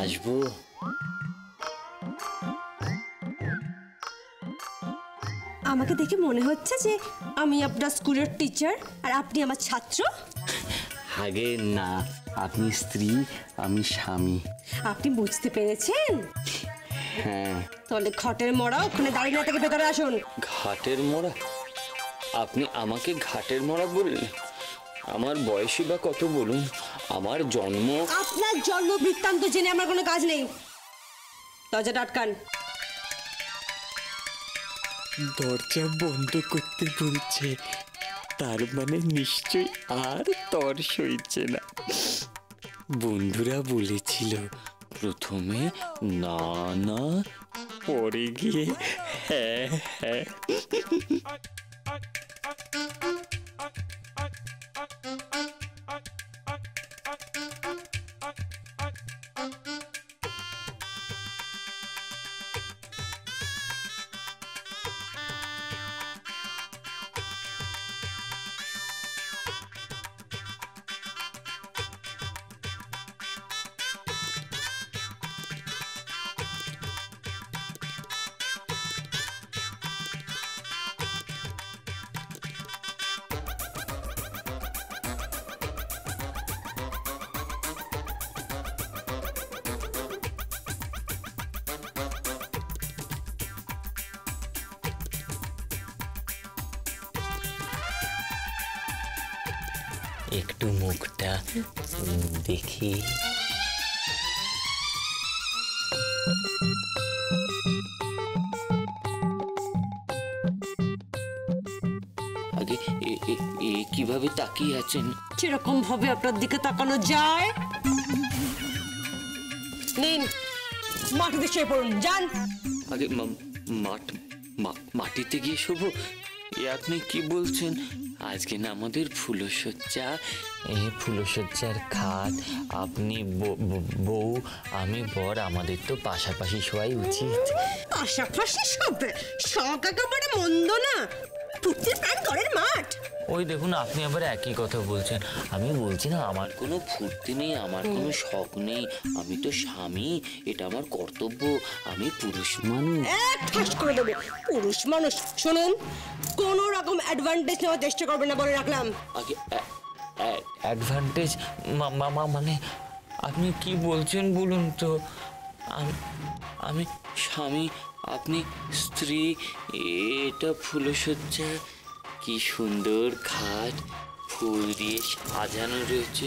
আসবো। আমাকে দেখে মনে হচ্ছে যে আমি আপনার স্কুলের টিচার আর আপনি আমার ছাত্র। আগে না, আপনি স্ত্রী, আমি স্বামী। আপনি বুঝতে পেরেছেন? হ্যাঁ। তাহলে ঘাটের মোড়া ওখানে দাঁড়িয়ে না থেকে ভেতরে আসুন। ঘাটের মোড়া? আপনি আমাকে ঘাটের মোড়া বললেন? আমার বয়সই বা কত বলুন? আমার জন্ম। আপনার জন্ম বৃত্তান্ত জেনে আমার কোনো কাজ নেই। দরজাটা আটকান। দরজা বন্ধ করতে বলছে, তার মানে নিশ্চয়ই আর তর সইছে না। বন্ধুরা বলেছিল প্রথমে না না, পরে গিয়ে হ্যাঁ হ্যাঁ। একটু মুখটা দেখি। আগে কিভাবে তাকিয়ে আছেন? সেরকম ভাবে আপনার দিকে তাকানো যায়? নিন, মাটিতে শুয়ে পড়ুন, যান। আগে মাটিতে গিয়ে শোবো? এ আপনি কি বলছেন? আজকে না আমাদের ফুলশয্যা। ফুলশয্যার খাট, আপনি বউ, আমি বর, আমাদের তো পাশাপাশি শোয়াই উচিত। পাশাপাশি শোবে, শখ একেবারে মন্দ না। পুত্রের প্রাণ ঘরের মাঠ। ওই দেখুন, আপনি আবার একই কথা বলছেন। আমি বলছি না আমার কোনো ফুর্তি নেই, আমার কোনো শখ নেই। আমি তো স্বামী, এটা আমার কর্তব্য। আমি পুরুষ মানুষ। ঠাস করে দেবো। পুরুষ মানুষ। শুনুন, কোন রকম অ্যাডভান্টেজ নেওয়ার চেষ্টা করবেন না বলে রাখলাম। আগে অ্যাডভান্টেজ মানে আপনি কি বলছেন বলুন তো? আমি স্বামী, আপনি স্ত্রী। এটা ফুলশয্যা, কি সুন্দর খাট, ফুল দিয়ে সাজানো রয়েছে।